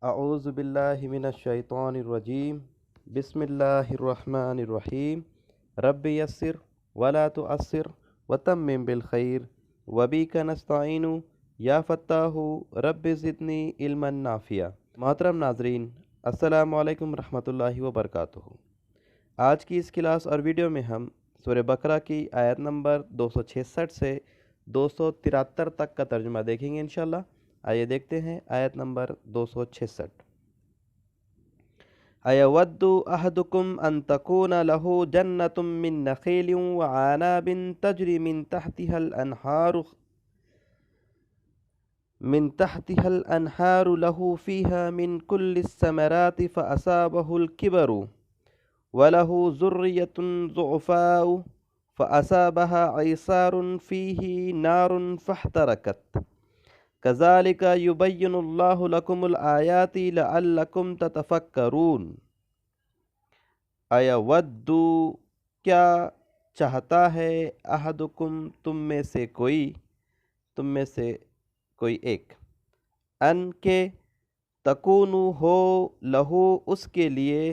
اعوذ باللہ من الشیطان الرجیم بسم اللہ الرحمن الرحیم رب یسر ولا تعسر وتمم بالخیر وبک نستعین یا فتاح رب زدنی علما نافعا۔ محترم ناظرین، السلام علیکم ورحمۃ اللہ وبرکاتہ۔ آج کی اس کلاس اور ویڈیو میں ہم سورہ بقرہ کی آیت نمبر 266 سے 273 تک کا ترجمہ دیکھیں گے انشاءاللہ۔ آئیے دیکھتے ہیں آیت نمبر 266۔ اَيَوَدُّ أَحَدُكُمْ أَن تَكُونَ لَهُ جَنَّةٌ مِّن نَخِيلٍ وَعَنَابٍ تَجْرِي مِن تحتها الأنهار له فيها من كل الثمرات فأصابه الكبر وله ذرية ضعفاء فأصابها عصار فيه نار فاحترقت كذلك يبين الله لكم الآيات لعلكم تتفكرون۔ اَيَوَدُّ کیا چاہتا ہے، احدکم تم میں سے کوئی ایک، ان کے تکونو ہو لہو اس کے لیے،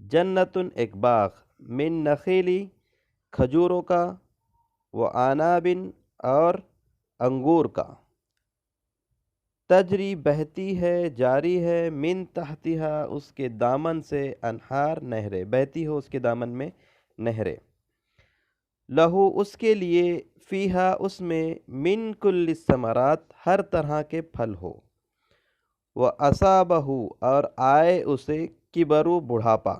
جنتن ایک باغ، من نخیلی کھجوروں کا، وعنابن اور انگور کا، تجری بہتی ہے، جاری ہے، من تحتہا اس کے دامن سے، انہار نہریں، بہتی ہو اس کے دامن میں نہریں، لہو اس کے لیے، فیہا اس میں، من کل الثمرات ہر طرح کے پھل ہو، وَأَصَابَهُ اور آئے اسے، کبرو بڑھاپا،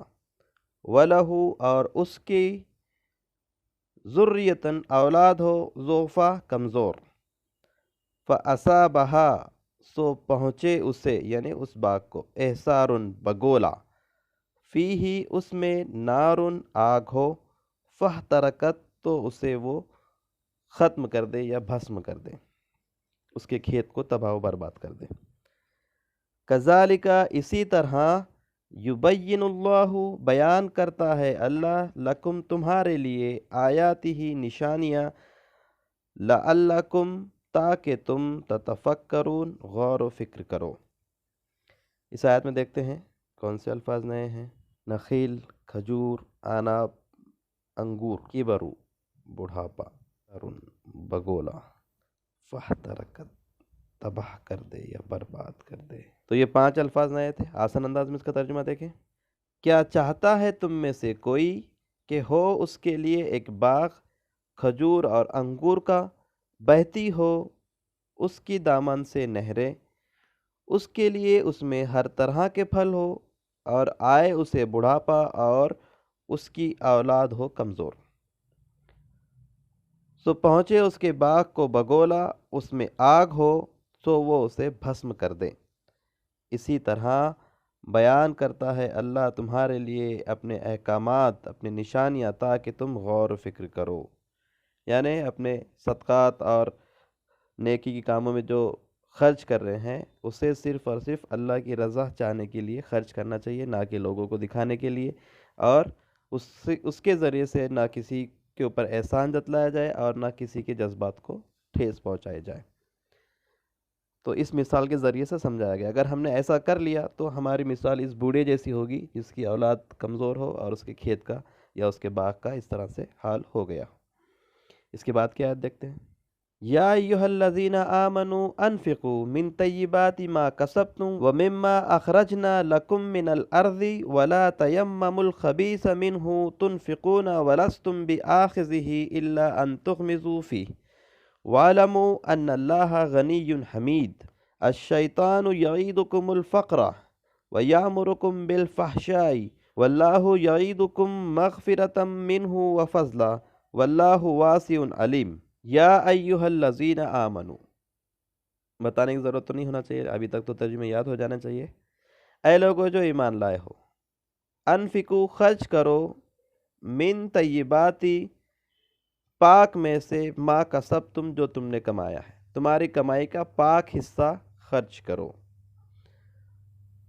وَلَہُ اور اس کی، ذریتن اولاد ہو، ضعفا کمزور، فَأَصَابَهَا سو پہنچے اسے یعنی اس باغ کو، احسارن بگولا، فیہی اس میں، نارن آگ ہو، فاحترقت تو اسے وہ ختم کر دے یا بھسم کر دے، اس کے کھیت کو تباہ و برباد کر دے۔ کذالک اسی طرح، یبین اللہ بیان کرتا ہے اللہ، لکم تمہارے لیے، آیاتہ نشانیاں، لعلکم تاکہ تم، تتفکرون غور و فکر کرو۔ اس آیت میں دیکھتے ہیں کون سے الفاظ نئے ہیں۔ نخیل کھجور، عناب انگور، کبرو بڑھاپا، ارن بگولا، فاحترقت تباہ کر دے یا برباد کر دے۔ تو یہ 5 الفاظ نئے تھے، آسان انداز میں اس کا ترجمہ دیکھیں۔ کیا چاہتا ہے تم میں سے کوئی کہ ہو اس کے لیے ایک باغ کھجور اور انگور کا، بہتی ہو اس کی دامن سے نہریں، اس کے لیے اس میں ہر طرح کے پھل ہو، اور آئے اسے بڑھاپا اور اس کی اولاد ہو کمزور، سو پہنچے اس کے باغ کو بگولا، اس میں آگ ہو، سو وہ اسے بھسم کر دے۔ اسی طرح بیان کرتا ہے اللہ تمہارے لیے اپنے احکامات، اپنے نشانیاں، تاکہ تم غور و فکر کرو، یعنی اپنے صدقات اور نیکی کے کاموں میں جو خرچ کر رہے ہیں اسے صرف اور صرف اللہ کی رضا چاہنے کے لیے خرچ کرنا چاہیے، نہ کہ لوگوں کو دکھانے کے لیے، اور اس کے ذریعے سے نہ کسی کے اوپر احسان جتلایا جائے اور نہ کسی کے جذبات کو ٹھیس پہنچائی جائے۔ تو اس مثال کے ذریعے سے سمجھایا گیا، اگر ہم نے ایسا کر لیا تو ہماری مثال اس بوڑھے جیسی ہوگی جس کی اولاد کمزور ہو اور اس کے کھیت کا یا اس کے باغ کا اس طرح سے حال ہو گیا۔ اس کے بعد کی آیت دیکھتے ہیں۔ یا ایھا الذین آمنوا انفقوا من طیبات ما کسبتم ومما اخرجنا لکم من الارض ولا تیمموا الخبیث منہ تنفقون ولستم بآخذہ الا ان تغمضوا فیہ واعلموا ان اللہ غنی حمید۔ الشیطان یعیدکم الفقر ویأمرکم بالفحشاء واللہ یعیدکم مغفرۃ منہ وفضلا واللہ واسع علیم۔ یا ایھا الذین آمنوا، بتانے کی ضرورت تو نہیں ہونا چاہیے، ابھی تک تو ترجمہ یاد ہو جانا چاہیے۔ اے لوگو جو ایمان لائے ہو، انفقو خرچ کرو، من طیباتی پاک میں سے، ما کسبتم جو تم نے کمایا ہے، تمہاری کمائی کا پاک حصہ خرچ کرو،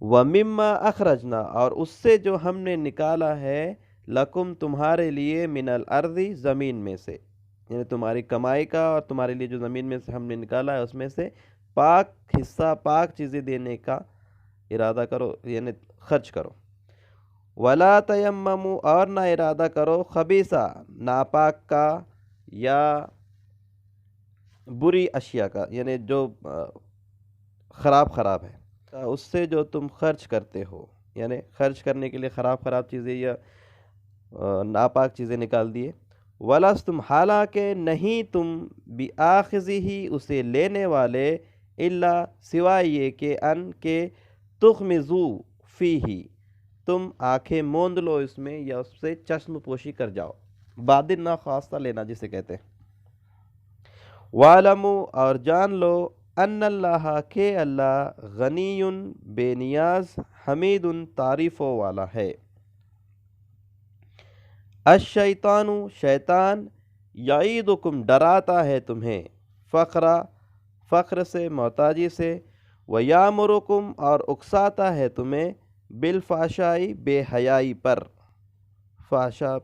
ومما اخرجنا اور اس سے جو ہم نے نکالا ہے، لکم تمہارے لیے، من الارض زمین میں سے، یعنی تمہاری کمائی کا اور تمہارے لیے جو زمین میں سے ہم نے نکالا ہے اس میں سے، پاک حصہ، پاک چیزیں دینے کا ارادہ کرو، یعنی خرچ کرو۔ ولا تیمموا، اور نہ ارادہ کرو، خبیثہ، ناپاک کا یا بری اشیاء کا، یعنی جو خراب ہے، اس سے جو تم خرچ کرتے ہو، یعنی خرچ کرنے کے لیے خراب چیزیں یا ناپاک چیزیں نکال دیے۔ وَلَسْتُمْ، حالانکہ نہیں تم بِآخِذِهِ، اسے لینے والے، الا سوائے یہ کہ تُغْمِضُوا فِيهِ، تم آنکھیں موند لو اس میں یا اس سے چشم پوشی کر جاؤ، بادن ناخواستہ لینا جسے کہتے ہیں۔ وَاعْلَمُوا، اور جان لو، ان اللہ، کہ اللہ، غنی، بے نیاز، حمید، تعریفوں والا ہے۔ الشیطان، شیطان، یعیدکم، ڈراتا ہے تمہیں، فقر سے، محتاجی سے، ویامرکم، اور اکساتا ہے تمہیں، بالفحشاء، بے حیائی پر، فحشاء۔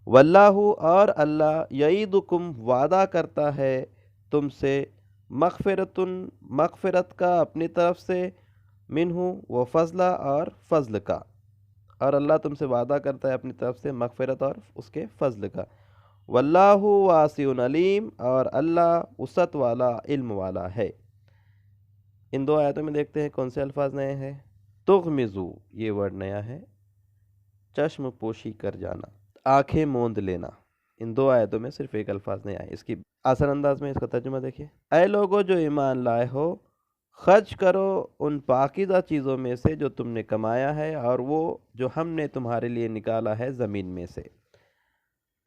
واللہ، اور اللہ، یعیدکم، وعدہ کرتا ہے تم سے، مغفرت کا اپنی طرف سے، منہ، و فضلہ، اور فضل کا، اور اللہ تم سے وعدہ کرتا ہے اپنی طرف سے مغفرت اور اس کے فضل کا۔ واللہ واسع علیم، اور اللہ وسعت والا، علم والا ہے۔ ان دو آیتوں میں دیکھتے ہیں کون سے الفاظ نئے ہیں۔ تغمزو، یہ ورڈ نیا ہے، چشم پوشی کر جانا، آنکھیں موند لینا، ان دو آیتوں میں صرف ایک الفاظ نیا ہے۔ اس کی آسان انداز میں اس کا ترجمہ دیکھیے۔ اے لوگو جو ایمان لائے ہو، خرچ کرو ان پاکیزہ چیزوں میں سے جو تم نے کمایا ہے، اور وہ جو ہم نے تمہارے لیے نکالا ہے زمین میں سے،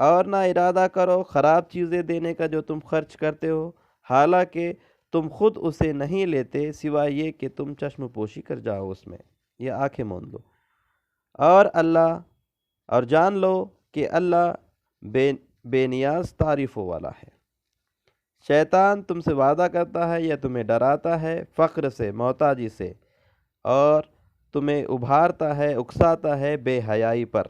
اور نہ ارادہ کرو خراب چیزیں دینے کا جو تم خرچ کرتے ہو، حالانکہ تم خود اسے نہیں لیتے، سوائے یہ کہ تم چشم پوشی کر جاؤ اس میں یا آنکھیں موند لو۔ اور جان لو کہ اللہ بے نیاز، تعریفوں والا ہے۔ شیطان تم سے وعدہ کرتا ہے یا تمہیں ڈراتا ہے فقر سے، محتاجی سے، اور تمہیں ابھارتا ہے، اکساتا ہے بے حیائی پر،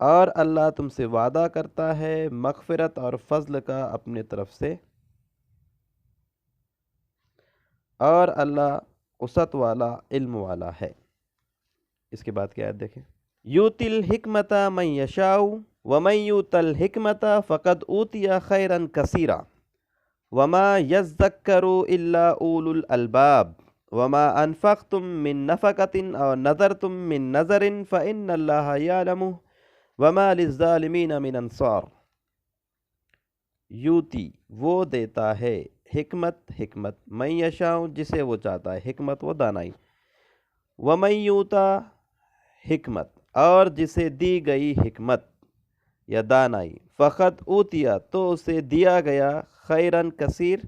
اور اللہ تم سے وعدہ کرتا ہے مغفرت اور فضل کا اپنے طرف سے، اور اللہ وسعت والا، علم والا ہے۔ اس کے بعد کی آیت دیکھیں۔ یؤتی الحکمت من یشاء ومن یؤت الحکمت فقد اوتی خیرا کثیرا وما یذکر الا اولو الالباب وما انفقتم من نفقۃ او نذرتم من نذر فإن اللہ یعلم وما للظالمین من انصار۔ یوتی، وہ دیتا ہے، حکمت من یشاء، جسے وہ چاہتا ہے، حکمت وہ دانائی، ومن یؤتا، حکمت، اور جسے دی گئی حکمت یا دانائی، فقط اوتیا، تو اسے دیا گیا، خیرن کثیر،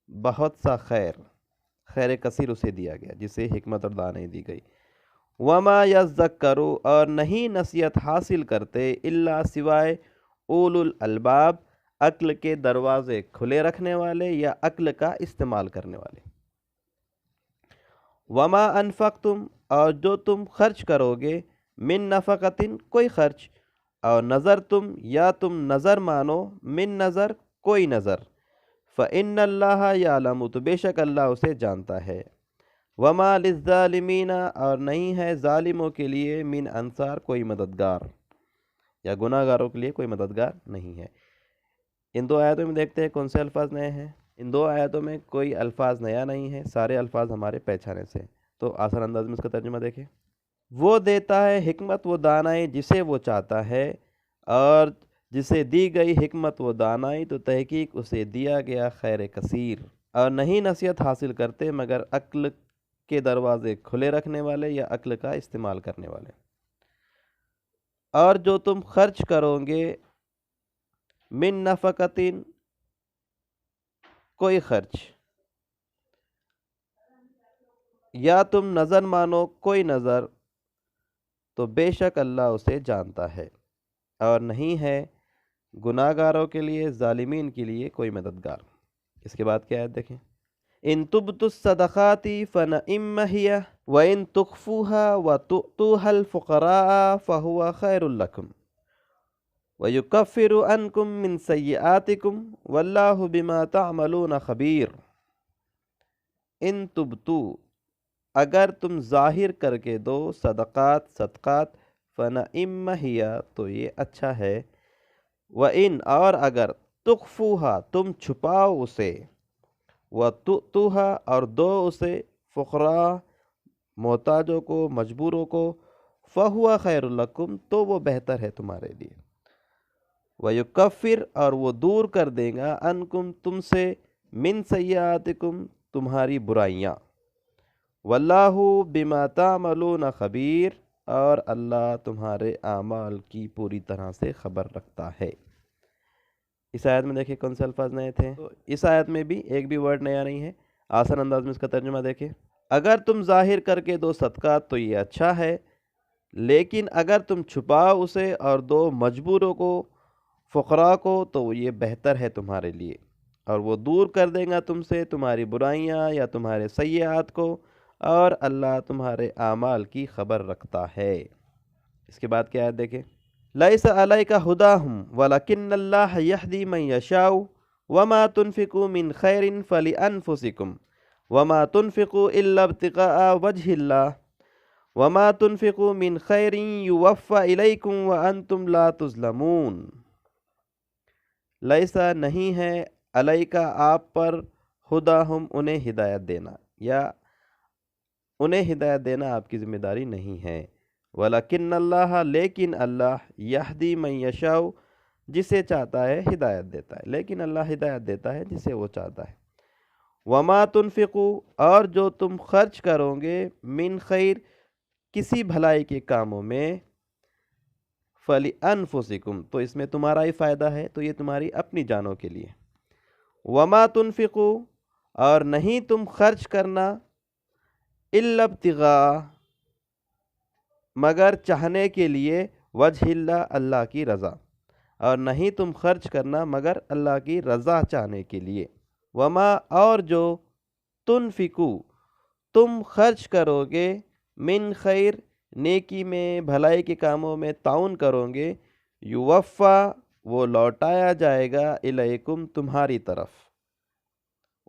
بہت سا خیر کثیر اسے دیا گیا جسے حکمت اور دانائی دی گئی۔ وما یذکروا، اور نہیں نصیحت حاصل کرتے، الا سوائے، اولو الالباب، عقل کے دروازے کھلے رکھنے والے یا عقل کا استعمال کرنے والے۔ وما انفقتم، اور جو تم خرچ کرو گے، من نفقۃ، کوئی خرچ، اور نظر تم، یا تم نظر مانو، من نظر، کوئی نظر، فإن اللہ یعلم، تو بے شک اللہ اسے جانتا ہے، وما للظالمین، اور نہیں ہے ظالموں کے لیے، من انصار، کوئی مددگار، یا گناہ گاروں کے لیے کوئی مددگار نہیں ہے۔ ان دو آیتوں میں دیکھتے ہیں کون سے الفاظ نئے ہیں۔ ان دو آیتوں میں کوئی الفاظ نیا نہیں ہے، سارے الفاظ ہمارے پہچانے سے۔ تو آسان انداز میں اس کا ترجمہ دیکھیں۔ وہ دیتا ہے حکمت و دانائی جسے وہ چاہتا ہے، اور جسے دی گئی حکمت و دانائی تو تحقیق اسے دیا گیا خیر کثیر، اور نہیں نصیحت حاصل کرتے مگر عقل کے دروازے کھلے رکھنے والے یا عقل کا استعمال کرنے والے۔ اور جو تم خرچ کرو گے، من نفقۃ، کوئی خرچ، یا تم نظر مانو، کوئی نظر، تو بے شک اللہ اسے جانتا ہے، اور نہیں ہے گناہ گاروں کے لیے، ظالمین کے لیے کوئی مددگار۔ اس کے بعد کیا آیت دیکھیں۔ ان تبدوا الصدقات فنعم ہی وان تخفوها وتؤتوها الفقراء فهو خیر لکم وَيُكَفِّرُ عَنْكُم مِّن سَيِّئَاتِكُمْ وَاللَّهُ بِمَا تَعْمَلُونَ خَبِيرٌ۔ ان تبتو، اگر تم ظاہر کر کے دو صدقات فَنَعِمَّ ہِیَ، تو یہ اچھا ہے، وَإِنْ، اور اگر تُخْفُوهَا، تم چھپاؤ اسے، وَتُؤْتُوهَا، اور دو اسے، فقراء، محتاجوں کو، مجبوروں کو، فَهُوَ خَيْرٌ لَكُمْ، تو وہ بہتر ہے تمہارے لیے، وَيُكَفِّرْ، اور وہ دور کر دے گا، عَنْكُمْ، تم سے، مِن سَيِّئَاتِكُمْ، تمہاری برائیاں، وَاللَّهُ بِمَا تَعْمَلُونَ خَبِيرٌ، اور اللہ تمہارے اعمال کی پوری طرح سے خبر رکھتا ہے۔ اس آیت میں دیکھیں کون سے الفاظ نئے تھے، تو اس آیت میں بھی ایک بھی ورڈ نیا نہیں ہے۔ آسان انداز میں اس کا ترجمہ دیکھیں، اگر تم ظاہر کر کے دو صدقات تو یہ اچھا ہے، لیکن اگر تم چھپاؤ اسے اور دو مجبوروں کو، فقراء کو، تو یہ بہتر ہے تمہارے لیے، اور وہ دور کر دیں گا تم سے تمہاری برائیاں یا تمہارے سیئات کو، اور اللہ تمہارے اعمال کی خبر رکھتا ہے۔ اس کے بعد کیا آیت دیکھیں، لَيْسَ عَلَيْكَ هُدَاهُمْ وَلَكِنَّ اللَّهَ يَهْدِي مَن يَشَاءُ وَمَا تُنْفِقُوا مِنْ خَيْرٍ فَلِأَنفُسِكُمْ وَمَا تُنْفِقُوا إِلَّا ابْتِغَاءَ وَجْهِ اللَّهِ وَمَا تُنْفِقُوا مِنْ خَيْرٍ يُوَفَّ إِلَيْكُمْ وَأَنْتُمْ لَا تُظْلَمُونَ۔ لیسا، نہیں ہے، علیکا، آپ پر، ہداہم، انہیں ہدایت دینا، یا انہیں ہدایت دینا آپ کی ذمہ داری نہیں ہے، وَلَكِنَّ اللَّهَ، لیکن اللہ، یہدی من یشاء، جسے چاہتا ہے ہدایت دیتا ہے، لیکن اللہ ہدایت دیتا ہے جسے وہ چاہتا ہے، وَمَا تُنْفِقُوا، اور جو تم خرچ کرو گے، من خیر، کسی بھلائی کے کاموں میں، فَلِأَنفُسِكُمْ، تو اس میں تمہارا ہی فائدہ ہے، تو یہ تمہاری اپنی جانوں کے لیے، وَمَا تُنْفِقُوا، اور نہیں تم خرچ کرنا، إِلَّا ابْتِغَاءَ، مگر چاہنے کے لیے، وجہ اللہ، اللہ کی رضا، اور نہیں تم خرچ کرنا مگر اللہ کی رضا چاہنے کے لیے، وما، اور جو، تنفقو، تم خرچ کرو گے، من خیر، نیکی میں، بھلائی کے کاموں میں تعاون کرو گے، یوفا، وہ لوٹایا جائے گا، الیکم، تمہاری طرف،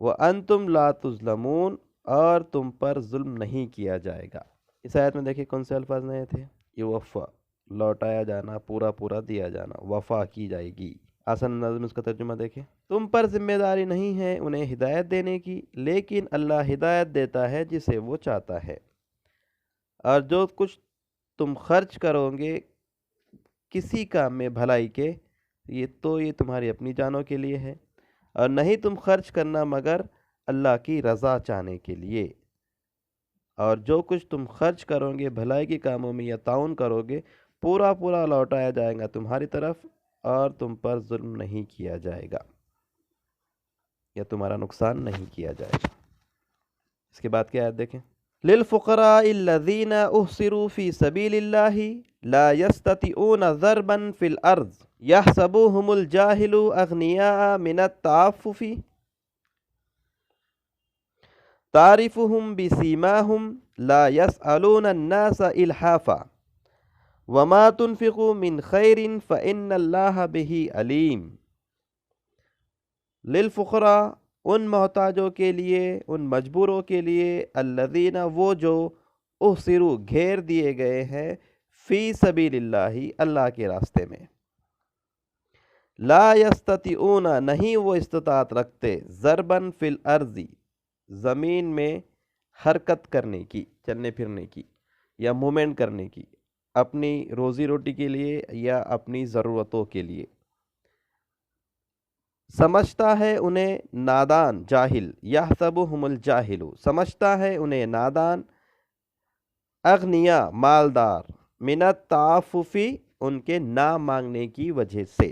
وانتم لا تظلمون، اور تم پر ظلم نہیں کیا جائے گا۔ اس آیت میں دیکھیں کون سے الفاظ نئے تھے، یوفا، لوٹایا جانا، پورا پورا دیا جانا، وفا کی جائے گی۔ آسان انداز میں اس کا ترجمہ دیکھیں، تم پر ذمہ داری نہیں ہے انہیں ہدایت دینے کی، لیکن اللہ ہدایت دیتا ہے جسے وہ چاہتا ہے، اور جو کچھ تم خرچ کرو گے کسی کام میں بھلائی کے، یہ تمہاری اپنی جانوں کے لیے ہے، اور نہیں تم خرچ کرنا مگر اللہ کی رضا چاہنے کے لیے، اور جو کچھ تم خرچ کرو گے بھلائی کے کاموں میں یا تعاون کرو گے، پورا پورا لوٹایا جائے گا تمہاری طرف، اور تم پر ظلم نہیں کیا جائے گا، یا تمہارا نقصان نہیں کیا جائے گا۔ اس کے بعد کیا آیت دیکھیں، لِلْفُقَرَاءِ الَّذِينَ أُحْصِرُوا فِي سَبِيلِ اللَّهِ لَا يَسْتَطِيعُونَ ضَرْبًا فِي الْأَرْضِ يَحْسَبُهُمُ الْجَاهِلُ أَغْنِيَاءَ مِنَ التَّعَفُّفِ تَعْرِفُهُمْ بِسِيمَاهُمْ لَا يَسْأَلُونَ النَّاسَ إِلْحَافًا وَمَا تُنْفِقُوا مِنْ خَيْرٍ فَإِنَّ اللَّهَ بِهِ عَلِيمٌ۔ للفقراء، ان محتاجوں کے لیے، ان مجبوروں کے لیے، الذین، وہ جو، احصروا، گھیر دیے گئے ہیں، فی سبیل اللہ، اللہ کے راستے میں، لا یستطیعون، نہیں وہ استطاعت رکھتے، ضرباً فی الارض، زمین میں حرکت کرنے کی، چلنے پھرنے کی، یا مومنٹ کرنے کی، اپنی روزی روٹی کے لیے یا اپنی ضرورتوں کے لیے، سمجھتا ہے انہیں نادان، جاہل، یحسبہم الجاہل، سمجھتا ہے انہیں نادان، اغنیا، مالدار، من التعفف، ان کے نہ مانگنے کی وجہ سے،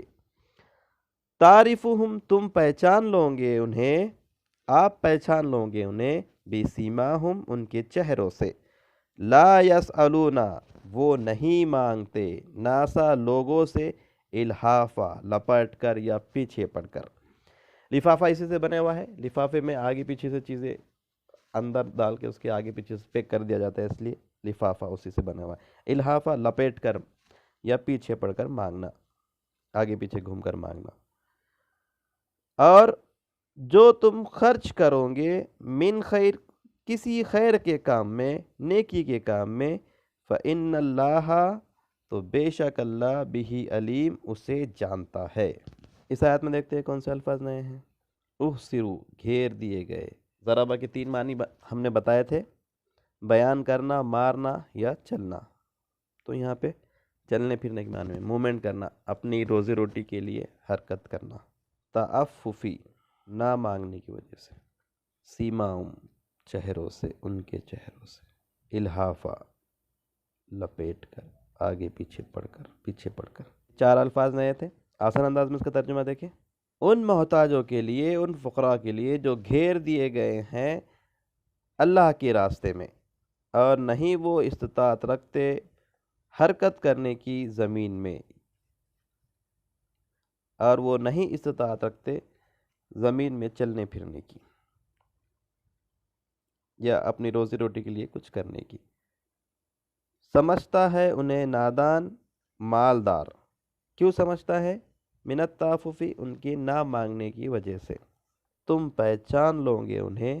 تعرفہم، تم پہچان لو گے انہیں، آپ پہچان لو گے انہیں، بسیماہم، ان کے چہروں سے، لا یسألون، وہ نہیں مانگتے، ناسا، لوگوں سے، الحافہ، لپٹ کر یا پیچھے پڑ کر۔ لفافہ اسی سے بنا ہوا ہے، لفافے میں آگے پیچھے سے چیزیں اندر ڈال کے اس کے آگے پیچھے سے پیک کر دیا جاتا ہے، اس لیے لفافہ اسی سے بنا ہوا ہے۔ الحافہ، لپیٹ کر یا پیچھے پڑ کر مانگنا۔ آگے پیچھے گھوم کر مانگنا۔ اور جو تم خرچ کرو گے من خیر، کسی خیر کے کام میں، نیکی کے کام میں، فَإِنَّ اللَّهَ، تو بے شک اللہ بِهِ علیم، اسے جانتا ہے۔ اس آیت میں دیکھتے ہیں کون سے الفاظ نئے ہیں۔ احصروا، گھیر دیے گئے۔ ضربہ کے 3 معنی ہم نے بتائے تھے، بیان کرنا، مارنا یا چلنا۔ تو یہاں پہ چلنے پھرنے کے معنی میں مومنٹ کرنا، اپنی روزی روٹی کے لیے حرکت کرنا۔ تعففی، نہ مانگنے کی وجہ سے۔ سیماؤم، چہروں سے، ان کے چہروں سے۔ الحافہ، لپیٹ کر، آگے پیچھے پڑھ کر۔ 4 الفاظ نئے تھے، آسان انداز میں اس کا ترجمہ دیکھیں۔ ان محتاجوں کے لیے، ان فقراء کے لیے جو گھیر دیے گئے ہیں اللہ کے راستے میں، اور نہیں وہ استطاعت رکھتے حرکت کرنے کی زمین میں، اور وہ نہیں استطاعت رکھتے زمین میں چلنے پھرنے کی یا اپنی روزی روٹی کے لیے کچھ کرنے کی۔ سمجھتا ہے انہیں نادان مالدار۔ کیوں سمجھتا ہے؟ من التعففی، ان کی نہ مانگنے کی وجہ سے۔ تم پہچان لو گے انہیں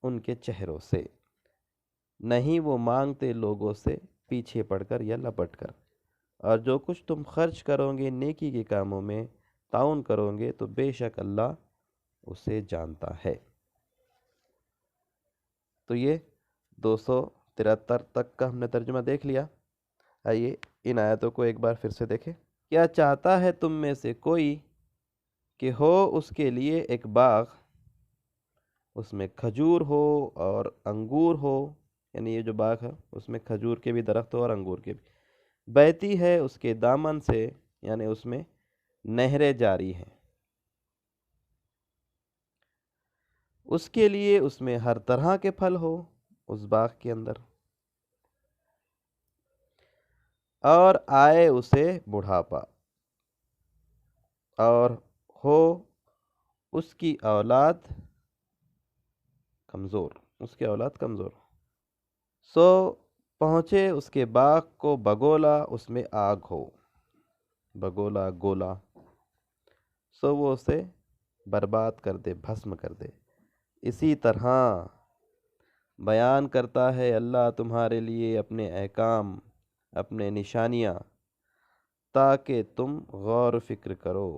ان کے چہروں سے، نہیں وہ مانگتے لوگوں سے پیچھے پڑ کر یا لپٹ کر۔ اور جو کچھ تم خرچ کرو گے نیکی کے کاموں میں، تعاون کرو گے، تو بے شک اللہ اسے جانتا ہے۔ تو یہ 273 تک کا ہم نے ترجمہ دیکھ لیا۔ آئیے ان آیتوں کو ایک بار پھر سے دیکھیں۔ کیا چاہتا ہے تم میں سے کوئی کہ ہو اس کے لیے ایک باغ، اس میں کھجور ہو اور انگور ہو، یعنی یہ جو باغ ہے اس میں کھجور کے بھی درخت ہو اور انگور کے بھی، بہتی ہے اس کے دامن سے، یعنی اس میں نہریں جاری ہیں، اس کے لیے اس میں ہر طرح کے پھل ہو اس باغ کے اندر، اور آئے اسے بڑھاپا، اور ہو اس کی اولاد کمزور، سو پہنچے اس کے باغ کو بگولا، اس میں آگ ہو، بگولا گولا، سو وہ اسے برباد کر دے، بھسم کر دے۔ اسی طرح بیان کرتا ہے اللہ تمہارے لیے اپنے احکام، اپنے نشانیاں، تاکہ تم غور و فکر کرو۔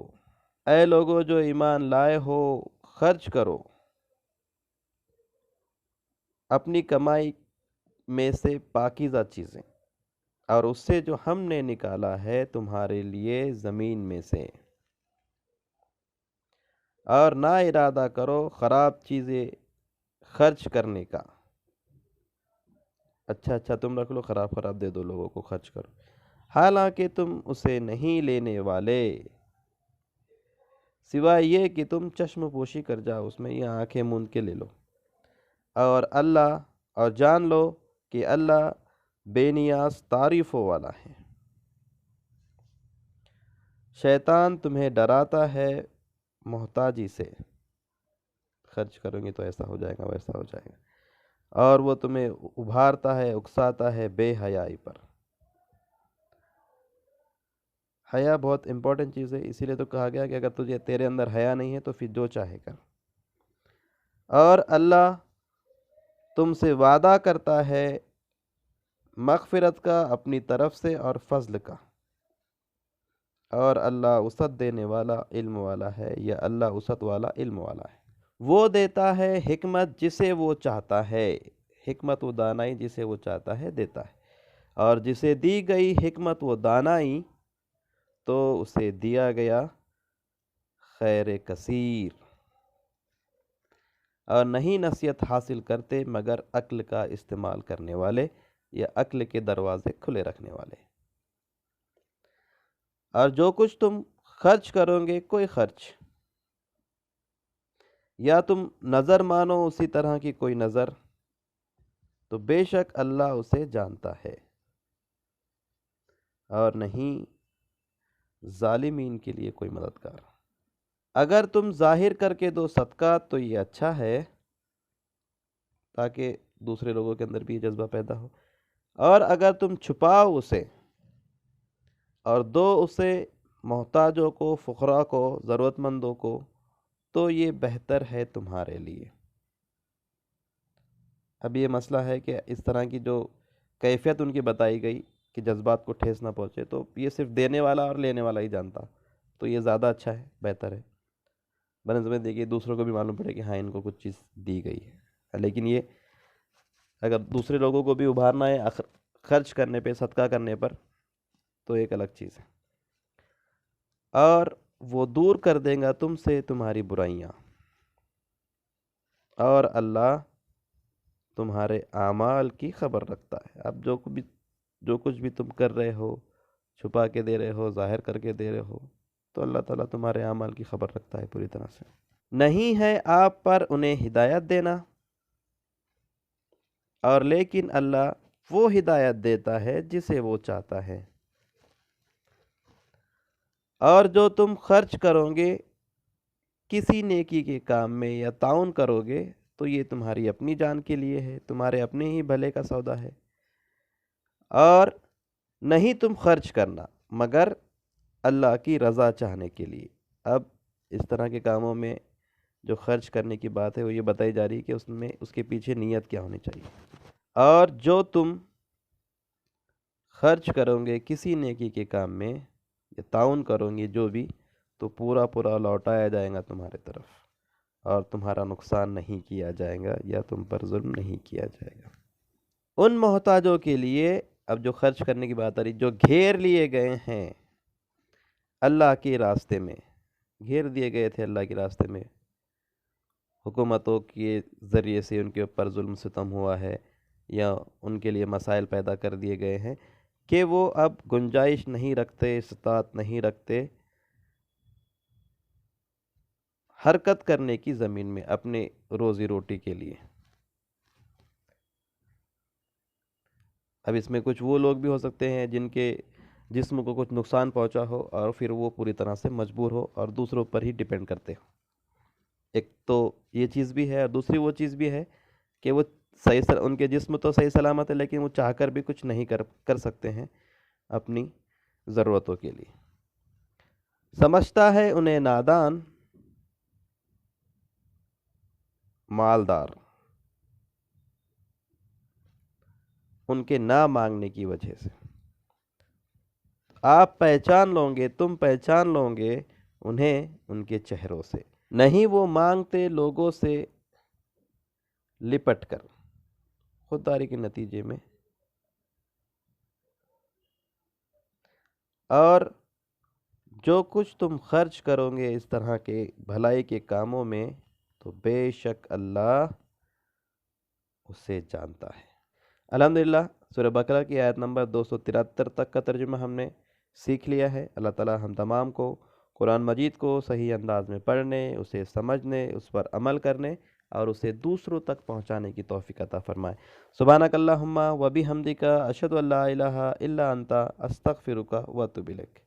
اے لوگو جو ایمان لائے ہو، خرچ کرو اپنی کمائی میں سے پاکیزہ چیزیں، اور اس سے جو ہم نے نکالا ہے تمہارے لیے زمین میں سے، اور نہ ارادہ کرو خراب چیزیں خرچ کرنے کا۔ اچھا تم رکھ لو، خراب دے دو لوگوں کو، خرچ کرو، حالانکہ تم اسے نہیں لینے والے، سوائے یہ کہ تم چشم پوشی کر جاؤ اس میں، یہ آنکھیں موند کے لے لو۔ اور جان لو کہ اللہ بے نیاز تعریفوں والا ہے۔ شیطان تمہیں ڈراتا ہے محتاجی سے، خرچ کرو گے تو ایسا ہو جائے گا، ویسا ہو جائے گا، اور وہ تمہیں ابھارتا ہے، اکساتا ہے بے حیائی پر۔ حیا بہت امپورٹنٹ چیز ہے، اسی لیے تو کہا گیا کہ اگر تیرے اندر حیا نہیں ہے تو پھر جو چاہے کر۔ اور اللہ تم سے وعدہ کرتا ہے مغفرت کا اپنی طرف سے اور فضل کا، اور اللہ وسعت دینے والا علم والا ہے، یا اللہ وسعت والا علم والا ہے۔ وہ دیتا ہے حکمت جسے وہ چاہتا ہے، حکمت و دانائی جسے وہ چاہتا ہے دیتا ہے، اور جسے دی گئی حکمت و دانائی تو اسے دیا گیا خیر کثیر، اور نہیں نصیحت حاصل کرتے مگر عقل کا استعمال کرنے والے، یا عقل کے دروازے کھلے رکھنے والے۔ اور جو کچھ تم خرچ کرو گے، کوئی خرچ، یا تم نظر مانو اسی طرح کی کوئی نظر، تو بے شک اللہ اسے جانتا ہے، اور نہیں ظالمین کے لیے کوئی مددگار۔ اگر تم ظاہر کر کے دو صدقہ تو یہ اچھا ہے، تاکہ دوسرے لوگوں کے اندر بھی یہ جذبہ پیدا ہو، اور اگر تم چھپاؤ اسے اور دو اسے محتاجوں کو، فقراء کو، ضرورت مندوں کو، تو یہ بہتر ہے تمہارے لیے۔ اب یہ مسئلہ ہے کہ اس طرح کی جو کیفیت ان کی بتائی گئی کہ جذبات کو ٹھیس نہ پہنچے، تو یہ صرف دینے والا اور لینے والا ہی جانتا، تو یہ زیادہ اچھا ہے، بہتر ہے، بنسبت دیکھیے دوسروں کو بھی معلوم پڑے کہ ہاں ان کو کچھ چیز دی گئی ہے۔ لیکن یہ اگر دوسرے لوگوں کو بھی ابھارنا ہے خرچ کرنے پہ، صدقہ کرنے پر، تو ایک الگ چیز ہے۔ اور وہ دور کر دیں گا تم سے تمہاری برائیاں، اور اللہ تمہارے اعمال کی خبر رکھتا ہے۔ اب جو کچھ بھی تم کر رہے ہو، چھپا کے دے رہے ہو، ظاہر کر کے دے رہے ہو، تو اللہ تعالیٰ تمہارے اعمال کی خبر رکھتا ہے پوری طرح سے۔ نہیں ہے آپ پر انہیں ہدایت دینا، اور لیکن اللہ وہ ہدایت دیتا ہے جسے وہ چاہتا ہے۔ اور جو تم خرچ کرو گے کسی نیکی کے کام میں یا تعاون کرو گے، تو یہ تمہاری اپنی جان کے لیے ہے، تمہارے اپنے ہی بھلے کا سودا ہے۔ اور نہیں تم خرچ کرنا مگر اللہ کی رضا چاہنے کے لیے۔ اب اس طرح کے کاموں میں جو خرچ کرنے کی بات ہے وہ یہ بتائی جا رہی ہے کہ اس کے پیچھے نیت کیا ہونی چاہیے۔ اور جو تم خرچ کرو گے کسی نیکی کے کام میں یا تعاون کرو گے جو بھی، تو پورا پورا لوٹایا جائے گا تمہارے طرف، اور تمہارا نقصان نہیں کیا جائے گا یا تم پر ظلم نہیں کیا جائے گا۔ ان محتاجوں کے لیے، اب جو خرچ کرنے کی بات آ رہی، جو گھیر لیے گئے ہیں اللہ کے راستے میں، گھیر دیے گئے تھے اللہ کے راستے میں، حکومتوں کے ذریعے سے ان کے اوپر ظلم ستم ہوا ہے، یا ان کے لیے مسائل پیدا کر دیے گئے ہیں کہ وہ اب گنجائش نہیں رکھتے، استطاعت نہیں رکھتے حرکت کرنے کی زمین میں اپنے روزی روٹی کے لیے۔ اب اس میں کچھ وہ لوگ بھی ہو سکتے ہیں جن کے جسم کو کچھ نقصان پہنچا ہو، اور پھر وہ پوری طرح سے مجبور ہو اور دوسروں پر ہی ڈیپینڈ کرتے ہو۔ ایک تو یہ چیز بھی ہے، اور دوسری وہ چیز بھی ہے کہ وہ ان کے جسم تو صحیح سلامت ہے، لیکن وہ چاہ کر بھی کچھ نہیں کر سکتے ہیں اپنی ضرورتوں کے لیے۔ سمجھتا ہے انہیں نادان مالدار ان کے نہ مانگنے کی وجہ سے۔ آپ پہچان لو گے، تم پہچان لو گے انہیں ان کے چہروں سے۔ نہیں وہ مانگتے لوگوں سے لپٹ کر، خودداری کے نتیجے میں، اور جو کچھ تم خرچ کرو گے اس طرح کے بھلائی کے کاموں میں، تو بے شک اللہ اسے جانتا ہے۔ الحمدللہ سورہ بقرہ کی آیت نمبر 273 تک کا ترجمہ ہم نے سیکھ لیا ہے۔ اللہ تعالی ہم تمام کو قرآن مجید کو صحیح انداز میں پڑھنے، اسے سمجھنے، اس پر عمل کرنے اور اسے دوسروں تک پہنچانے کی توفیق عطا فرمائے۔ سبحانک اللہم و بحمدک، اشہد ان لا الہ الا انت، استغفرک و اتوب الیک۔